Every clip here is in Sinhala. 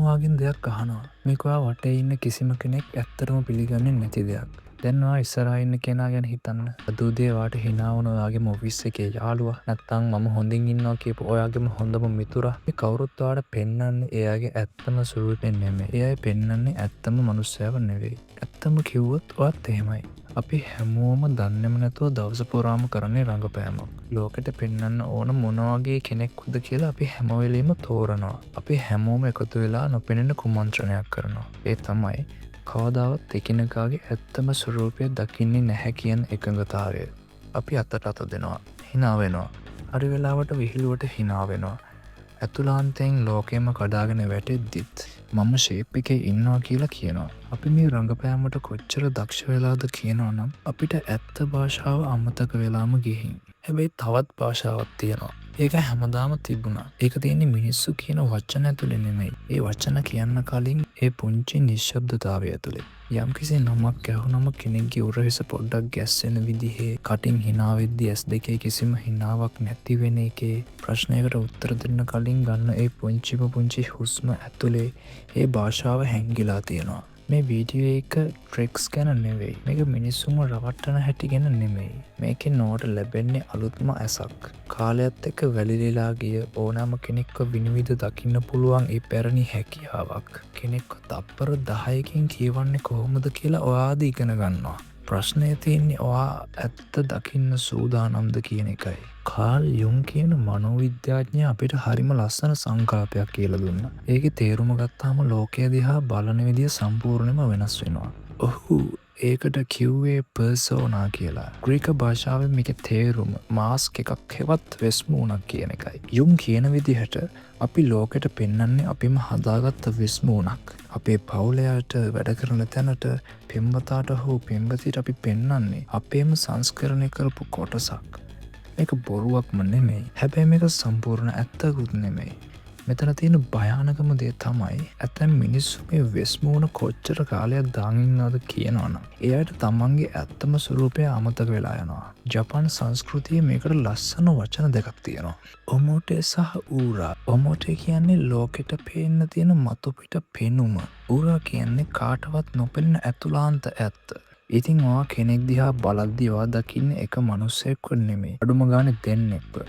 ඔයාගෙන් දෙයක් අහනවා. මේක ඔයා වටේ ඉන්න කිසිම කෙනෙක් ඇත්තටම පිළිගන්නේ නැති දෙයක්. දැන් ඔයා ඉස්සරහා ඉන්න කෙනා ගැන හිතන්න. අද උදේ ඔයාට hina වුණ ඔයාගේම ඔෆිස් එකේ යාළුවා නැත්නම් මම හොඳින් ඉන්නවා කියපු ඔයාගේම හොඳම මිතුරා. මේ කවුරුත් ඔයාට පෙන්වන්නේ එයාගේ ඇත්තම ස්වරූපෙ නෙමෙයි. එයා පෙන්වන්නේ ඇත්තම මනුස්සයව නෙවෙයි. ඇත්තම කිව්වොත් ඔයත් එහෙමයි. අපි හැමෝම දන්නේම නැතුව දවස පුරාම කරන්නේ රංගපෑමක්. ලෝකෙට පෙන්වන්න ඕන මොන වගේ කෙනෙක්ද කියලා අපි හැම වෙලෙම තෝරනවා. අපි හැමෝම එකතු වෙලා නොපෙනෙන කුමන්ත්‍රණයක් කරනවා. ඒ තමයි කවදාවත් එකිනෙකාගේ ඇත්තම ස්වරූපය දකින්නේ නැහැ කියන එකඟතාවය. අපි අතට අත දෙනවා. hina වෙනවා. හරි වෙලාවට විහිළුවට hina වෙනවා. ඇතුළාන්තයෙන් ලෝකෙම කඩාගෙන වැටෙද්දිත් මම ෂේප් එකේ ඉන්නවා කියලා කියනවා. අපි මේ රංගපෑමට කොච්චර දක්ෂ වෙලාද කියනවා නම් අපිට ඇත්ත භාෂාව අමතක වෙලාම ගිහින්. හැබැයි තවත් භාෂාවක් තියෙනවා. ඒක හැමදාම තිබුණා. ඒක තියෙන්නේ මිනිස්සු කියන වචන ඇතුලේ නෙමෙයි. ඒ වචන කියන්න කලින් ඒ පුංචි නිශ්ශබ්දතාවය ඇතුලේ. යම්කිසි නමක් ඇහුනම කෙනෙක්ගේ උරහිස පොඩ්ඩක් ගැස්සෙන විදිහේ කටින් hina වෙද්දී S2 කිසිම හිනාවක් නැති වෙන එකේ ප්‍රශ්නයකට උත්තර දෙන්න කලින් ගන්න ඒ පුංචි හුස්ම ඇතුලේ ඒ භාෂාව හැංගිලා තියෙනවා. මේ වීඩියෝ එක ට්‍රික්ස් ගැන නෙවෙයි. මේක මිනිස්සුන්ව රවට්ටන හැටි ගැන නෙමෙයි. මේකෙන් නෝට ලැබෙන්නේ අලුත්ම ඇසක්. කාලයත් එක්ක වැලිලිලා ගිය ඕනෑම කෙනෙක්ව විනිවිද දකින්න පුළුවන් ඒ පැරණි හැකියාවක්. කෙනෙක්ව තප්පර 10කින් කියවන්නේ කොහොමද කියලා ඔයාද ඉගෙන ගන්නවා. ප්‍රශ්නය තියෙන්නේ ඔයා ඇත්ත දකින්න සූදානම්ද කියන එකයි. කාල් යුන් කියන මනෝවිද්‍යාඥයා අපිට හරිම ලස්සන සංකල්පයක් කියලා දුන්නා. ඒකේ තේරුම ගත්තාම ලෝකය දිහා බලන විදිය සම්පූර්ණයෙන්ම වෙනස් වෙනවා. ඔහු ඒකට කිව්වේ පර්සෝනා කියලා. ග්‍රීක භාෂාවෙන් මේකේ තේරුම මාස්ක් එකක් හෙවත් වෙස්මුණක් කියන එකයි. යුන් කියන විදිහට අපි ලෝකෙට පෙන්වන්නේ අපිම හදාගත්ත වෙස්මුණක්. අපේ පවුලයට වැඩ කරන තැනට පෙම්වතාට හෝ පෙම්වතියට අපි පෙන්වන්නේ අපේම සංස්කරණය කරපු කොටසක්. මේක බොරුවක්ම නෙමෙයි. හැබැයි මේක සම්පූර්ණ ඇත්තකුත් නෙමෙයි. මෙතන තියෙන භයානකම දේ තමයි ඇතැම් මිනිස්සු මේ වෙස්මුණ කොච්චර කාලයක් දාන් ඉන්නවද කියනවනම් එයාට තමන්ගේ ඇත්තම ස්වරූපය අමතක වෙලා යනවා. ජපාන් සංස්කෘතියේ මේකට ලස්සන වචන දෙකක් තියෙනවා. ඔමෝටේ සහ ඌරා. ඔමෝටේ කියන්නේ ලෝකෙට පේන්න තියෙන මතු පිට පෙනුම. ඌරා කියන්නේ කාටවත් නොපෙනෙන ඇතුළාන්ත ඇත්ත. ඉතින් ඔයා කෙනෙක් දිහා බලද්දී ඔයා දකින්නේ එක මනුස්සයෙක්ව නෙමෙයි. අඩුම ගානේ දෙන්නෙක්ව.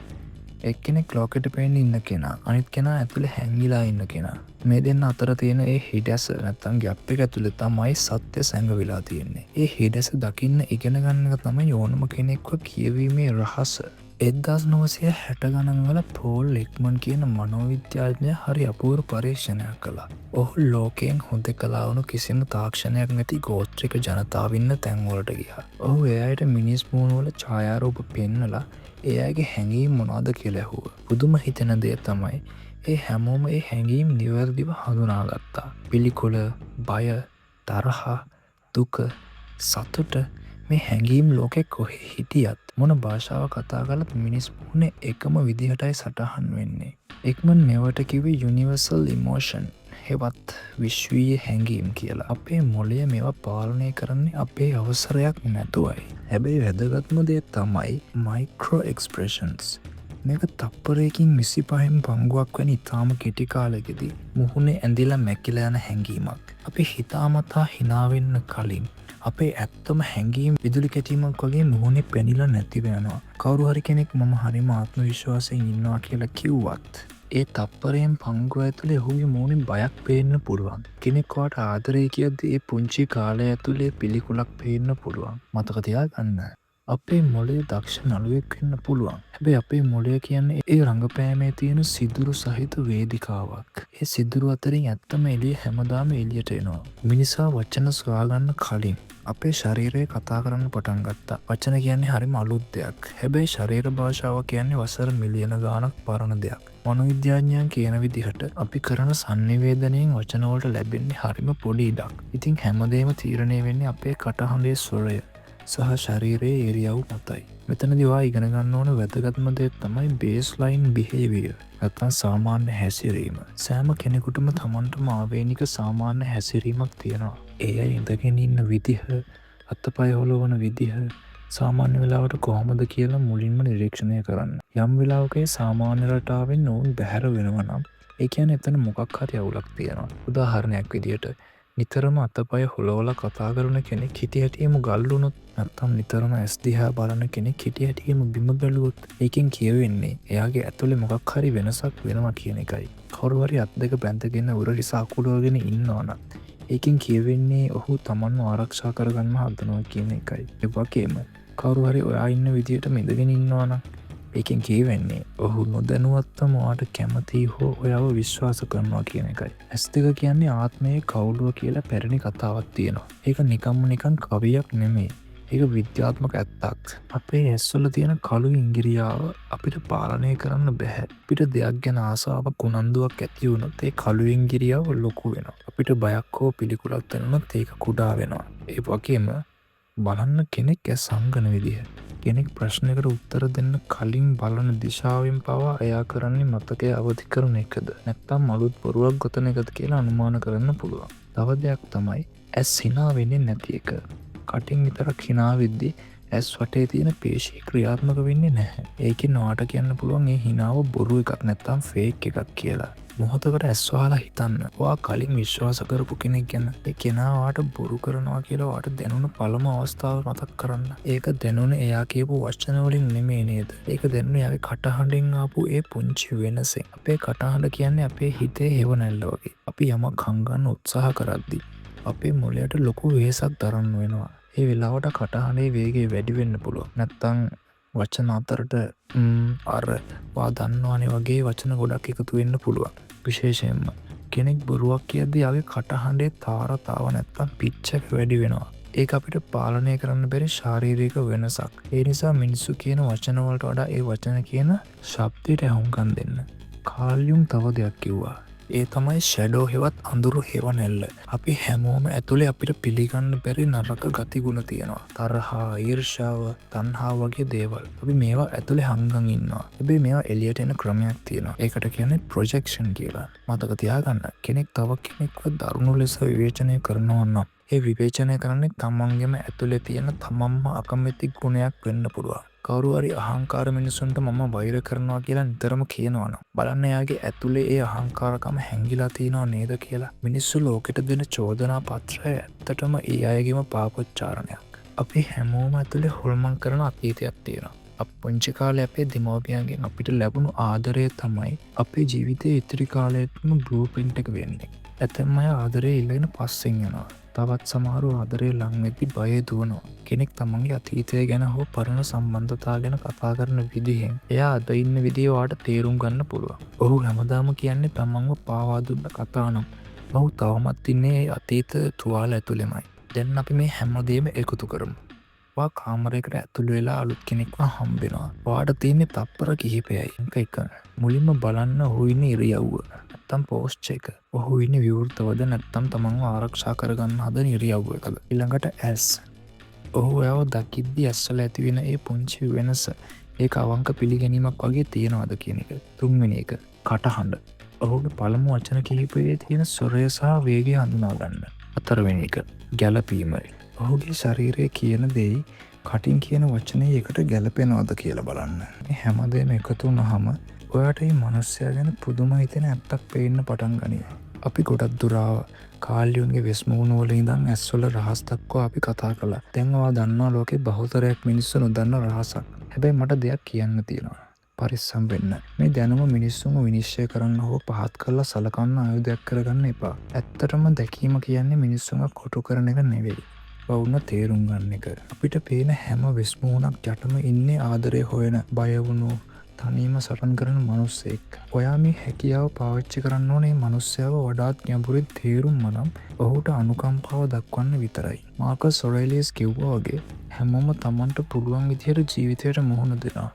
එක්කෙනෙක් ලෝකෙට පේන්න ඉන්න කෙනා අනිත් කෙනා ඇතුලේ හැංගිලා ඉන්න කෙනා. මේ දෙන්න අතර තියෙන ඒ හිඩැස නැත්තම් ගැප් එක ඇතුලේ තමයි සත්‍ය සැඟවිලා තියෙන්නේ. ඒ හිඩැස දකින්න ඉගෙන ගන්න එක තමයි ඕනම කෙනෙක්ව කියවීමේ රහස. 1960 ගණන් වල පෝල් එක්මන් කියන මනෝවිද්‍යාඥයා හරි අපූර්ව පරීක්ෂණයක් කළා. ඔහු ලෝකයෙන් හුදෙකලා වුණු කිසිම තාක්ෂණයක් නැති ගෝත්‍රික ජනතාව ඉන්න තැන්වලට ගියා. ඔහු එයාට මිනිස් මූණ වල ඡායාරූප පෙන්නලා එයාගේ හැඟීම් මොනවද කියලා ඇහුවා. පුදුම හිතෙන දේ තමයි ඒ හැමෝම ඒ හැඟීම් නිවැරදිව හඳුනාගත්තා. පිළිකුල, බය, තරහ, දුක, සතුට මේ හැඟීම් ලෝකෙ කොහේ හිටියත් මොන භාෂාව කතා කළත් මිනිස් මුහුණේ එකම විදිහටයි සටහන් වෙන්නේ. එක්මන් මේවට කිව්වේ යුනිවර්සල් ඉමෝෂන්. හෙවත් විශ්වීය හැඟීම් කියලා. අපේ මොළය මේවා පාලනය කරන්නේ අපේ අවසරයක් නැතුවයි. හැබැයි වැදගත්ම දේ තමයි මයික්‍රෝ එක්ස්ප්‍රෙෂන්ස්. මේක තප්පරයකින් 25න් පංගුවක් වැනි ඉතාම කෙටි කාලෙකදී මුහුණේ ඇඳිලා මැකිලා යන හැඟීමක්. අපි හිතාමතා hina වෙන්න කලින් අපේ ඇත්තම හැඟීම් විදුලි කැටීමක් වගේ මුහුණේ පෙනිලා නැති වෙනවා. කවුරු හරි කෙනෙක් මම හරිම ආත්ම විශ්වාසයෙන් ඉන්නවා කියලා කිව්වත් ඒ තප්පරයෙන් පංගුව ඇතුලේ ඔහුගේ මූණෙන් බයක් පේන්න පුළුවන්. කෙනෙක් වාට ආදරේ කියද්දී ඒ පුංචි කාලය ඇතුලේ පිළිකුලක් පේන්න පුළුවන්. මතක තියාගන්න. අපේ මොළය දක්ෂ නළුවෙක් වෙන්න පුළුවන්. හැබැයි අපේ මොළය කියන්නේ ඒ රංගපෑමේ තියෙන සිදුරු සහිත වේදිකාවක්. ඒ සිදුරු අතරින් ඇත්තම එළිය හැමදාම එළියට එනවා. මිනිසා වචන සොයාගන්න කලින් අපේ ශරීරය කතා කරන්න පටන් ගත්තා. වචන කියන්නේ හරිම අලුත් දෙයක්. හැබැයි ශරීර භාෂාව කියන්නේ වසර මිලියන ගාණක් පරණ දෙයක්. මනෝවිද්‍යාඥයන් කියන විදිහට අපි කරන සංනිවේදනයෙන් වචන වලට ලැබෙන්නේ හරිම පොඩි ඉඩක්. ඉතින් හැමදේම තීරණය වෙන්නේ අපේ කටහඬේ ස්වරය සහ ශරීරයේ ඉරියව් මතයි. මෙතනදී ඔයා ඉගෙන ගන්න ඕන වැදගත්ම දේ තමයි බේස්ලයින් බිහේවියර්. නැත්නම් සාමාන්‍ය හැසිරීම. සෑම කෙනෙකුටම තමන්ටම ආවේනික සාමාන්‍ය හැසිරීමක් තියෙනවා. ඒ අය ඉඳගෙන ඉන්න විදිහ, අතපය හොලවන විදිහ සාමාන්‍ය වෙලාවට කොහොමද කියලා මුලින්ම නිරීක්ෂණය කරන්න. යම් වෙලාවක සාමාන්‍ය රටාවෙන් ඔවුන් බැහැර වෙනවා නම් ඒ කියන්නේ එතන මොකක් හරි අවුලක් තියෙනවා. උදාහරණයක් විදියට නිතරම අතපය හොලවලා කතා කරන කෙනෙක් හිටිය හැටියෙම ගල් වුණොත් නැත්නම් නිතරම ඇස් දිහා බලන කෙනෙක් හිටිය හැටියෙම බිම බැලුවොත් ඒකෙන් කියවෙන්නේ එයාගේ ඇතුලේ මොකක් හරි වෙනසක් වෙනවා කියන එකයි. කවුරු හරි අත් දෙක බැඳගෙන උරහිස අකුලවගෙන ඉන්නවා නම් ඒකෙන් කියවෙන්නේ ඔහු තමන්ව ආරක්ෂා කරගන්න හදනවා කියන එකයි. ඒ වගේම කවුරු හරි ඔයා ඉන්න විදියට ඉඳගෙන ඉන්නවා නම් ඒකෙන් කියවෙන්නේ ඔහු නොදැනුවත්වම ඔයාට කැමති හෝ ඔයාව විශ්වාස කරනවා කියන එකයි. ඇස් දෙක කියන්නේ ආත්මයේ කවුළුව කියලා පැරණි කතාවක් තියෙනවා. ඒක නිකන් කවියක් නෙමෙයි. ඒක විද්‍යාත්මක ඇත්තක්. අපේ ඇස්වල තියෙන කළු ඉංගිරියාව අපිට පාලනය කරන්න බැහැ. අපිට දෙයක් ගැන ආසාවක් උනන්දුවක් ඇති වුණොත් ඒ කළු ඉංගිරියාව ලොකු වෙනවා. අපිට බයක් හෝ පිළිකුලක් දැනුනොත් ඒක කුඩා වෙනවා. ඒ වගේම බලන්න කෙනෙක් ඇස් අංගන විදිහ. කෙනෙක් ප්‍රශ්නයකට උත්තර දෙන්න කලින් බලන දිශාවෙන් පවා එයා කරන්නේ මතකය අවදි කරන එකද නැත්නම් අලුත් බොරුවක් ගොතන එකද කියලා අනුමාන කරන්න පුළුවන්. තව දෙයක් තමයි ඇස් hina වෙන්නේ නැති එක. කටින් විතරක් hina වෙද්දී ඇස් වටේ තියෙන පේශී ක්‍රියාත්මක වෙන්නේ නැහැ. ඒකෙන් ඔයාට කියන්න පුළුවන් මේ hinaව බොරු එකක් නැත්නම් ෆේක් එකක් කියලා. මොහොතකට ඇස් වහලා හිතන්න. ඔයා කලින් විශ්වාස කරපු කෙනෙක් ගැන ඒ කෙනා ඔයාට බොරු කරනවා කියලා ඔයාට දැනුණු පළමු අවස්ථාව මතක් කරන්න. ඒක දැනුනේ එයා කියපු වචන වලින් නෙමෙයි නේද? ඒක දැනුනේ එයාගේ කටහඬෙන් ආපු ඒ පුංචි වෙනසෙන්. අපේ කටහඬ කියන්නේ අපේ හිතේ හෙවණැල්ල වගේ. අපි යමක් හංගන්න උත්සාහ කරද්දී අපේ මොළයට ලොකු වෙහසක් දරන්න වෙනවා. ඒ වෙලාවට කටහඬේ වේගය වැඩි වෙන්න පුළුවන්. නැත්තම් වචන අතරට අර වා දන්නවනේ වගේ වචන ගොඩක් එකතු වෙන්න පුළුවන්. විශේෂයෙන්ම කෙනෙක් බොරුවක් කියද්දී යාගේ කටහඬේ තාරතාව නැත්තම් පිච් එක වැඩි වෙනවා. ඒක අපිට පාලනය කරන්න බැරි ශාරීරික වෙනසක්. ඒ නිසා මිනිස්සු කියන වචන වලට වඩා ඒ වචන කියන ශබ්දයට අහුම්කම් දෙන්න. කාල් යුන් තව දෙයක් කිව්වා. ඒ තමයි ෂැඩෝ හෙවත් අඳුරු හෙවණැල්ල. අපි හැමෝම ඇතුලේ අපිට පිළිගන්න බැරි නරක ගතිගුණ තියෙනවා. තරහා, ඊර්ෂ්‍යාව, තණ්හාව වගේ දේවල්. අපි මේවා ඇතුලේ හංගන් ඉන්නවා. හැබැයි මේවා එළියට එන ක්‍රමයක් තියෙනවා. ඒකට කියන්නේ ප්‍රොජෙක්ෂන් කියලා. මතක තියාගන්න. කෙනෙක් තව කෙනෙක්ව දරුණු ලෙස විවේචනය කරනවා නම් ඒ විවේචනය කරන්නේ තමන්ගේම ඇතුලේ තියෙන තමන්ම අකමැති ගුණයක් වෙන්න පුළුවන්. කවුරු හරි අහංකාර මිනිසුන්ට මම වෛර කරනවා කියලා නිතරම කියනවනම් බලන්න එයාගේ ඇතුලේ ඒ අහංකාරකම හැංගිලා තියෙනව නේද කියලා. මිනිස්සු ලෝකෙට දෙන චෝදනා පත්‍රය ඇත්තටම ඒ අයගේම පාපොච්චාරණයක්. අපි හැමෝම ඇතුලේ හොල්මන් කරන අතීතයක් තියෙනවා. අපි පුංචි කාලේ අපේ දෙමව්පියන්ගෙන් අපිට ලැබුණු ආදරය තමයි අපේ ජීවිතයේ ඉතිරි කාලයටම බ්ලූ ප්‍රින්ට් එක වෙන්නේ. ඇතැම් අය ආදරය ඉල්ලගෙන පස්සෙන් යනවා. තවත් සමහරු ආදරේ ලං වෙද්දි බය දුවනවා. කෙනෙක් තමන්ගේ අතීතය ගැන හෝ පරණ සම්බන්ධතා ගැන කතා කරන විදිහෙන් එයා අද ඉන්න විදිය ඔයාට තේරුම් ගන්න පුළුවන්. ඔහු හැමදාම කියන්නේ තමන්ව පාවා දුන්න කතා නම් ඔහු තවමත් ඉන්නේ අතීත තුවාල ඇතුළෙමයි. දැන් අපි මේ හැමදේම එකතු කරමු. ඔයා කාමරයකට ඇතුළු වෙලා අලුත් කෙනෙක්ව හම්බෙනවා. ඔයාට තියෙන්නේ තප්පර කිහිපයයි. එක මුලින්ම බලන්න ඔහු ඉන්නේ ඉරියව්ව. නැත්තම් පෝස්ට් එක. ඔහු ඉන්නේ විවෘතවද නැත්තම් තමන්ව ආරක්ෂා කරගන්න හදන ඉරියව්ව එකද. ඊළඟට ඇස්. ඔහු එයාව දකිද්දි ඇස්වල ඇති වෙන ඒ පුංචි වෙනස ඒක අවංක පිළිගැනීමක් වගේ තියනවාද කියන එක. තුන්වෙනි එක කටහඬ. ඔහුගේ පළමු වචන කිහිපයේ තියෙන ස්වරය සහ වේගය හඳුනා ගන්න. හතරවෙනි එක ගැළපීම. ඔහුගේ ශරීරයේ කියන දෙයි කටින් කියන වචනේ එකට ගැළපෙනවද කියලා බලන්න. මේ හැමදේම එකතු වුණාම ඔයාට මේ මනුස්සයා ගැන පුදුම හිතෙන ඇත්තක් පේන්න පටන් ගනී. අපි ගොඩක් දුරාව කාල්යුන්ගේ වෙස්මුණු වල ඉඳන් ඇස්වල රහස් දක්වා අපි කතා කළා. දැන් ඔයා දන්නවා ලෝකේ බහුතරයක් මිනිස්සු නොදන්න රහසක්. හැබැයි මට දෙයක් කියන්න තියෙනවා. පරිස්සම් වෙන්න. මේ දැනුම මිනිස්සුන්ව විනිශ්චය කරන්න හෝ පහත් කරලා සලකන්න ආයුධයක් කරගන්න එපා. ඇත්තටම දැකීම කියන්නේ මිනිස්සුන්ව කොටු කරන එක නෙවෙයි. වුණ තේරුම් ගන්න එක. අපිට පේන හැම වෙස්මුණක් යටම ඉන්නේ ආදරය හොයන බය වුණු තනීම සටන් කරන මනුස්සෙක්. ඔයා මේ හැකියාව පාවිච්චි කරන්න ඕනේ මනුස්සයාව වඩාත් ගැඹුරින් තේරුම් නම් ඔහුට අනුකම්පාව දක්වන්න විතරයි. මාකස් ඔරෙලියස් කිව්වා වගේ හැමෝම තමන්ට පුළුවන් විදිහට ජීවිතයට මුහුණ දෙනවා.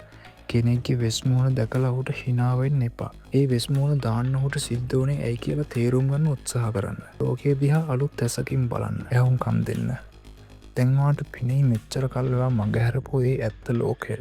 කෙනෙක්ගේ වෙස්මුණ දැකලා ඔහුට hina වෙන්න එපා. ඒ වෙස්මුණ දාන්න ඔහුට සිද්ධ වුණේ ඇයි කියලා තේරුම් ගන්න උත්සාහ කරන්න. ලෝකයේ දිහා අලුත් ඇසකින් බලන්න. එහුම්කම් දෙන්න. දැන් ඔයාට පිනේ මෙච්චර කල් ඔයා මගහැරපු ඒ ඇත්ත ලෝකය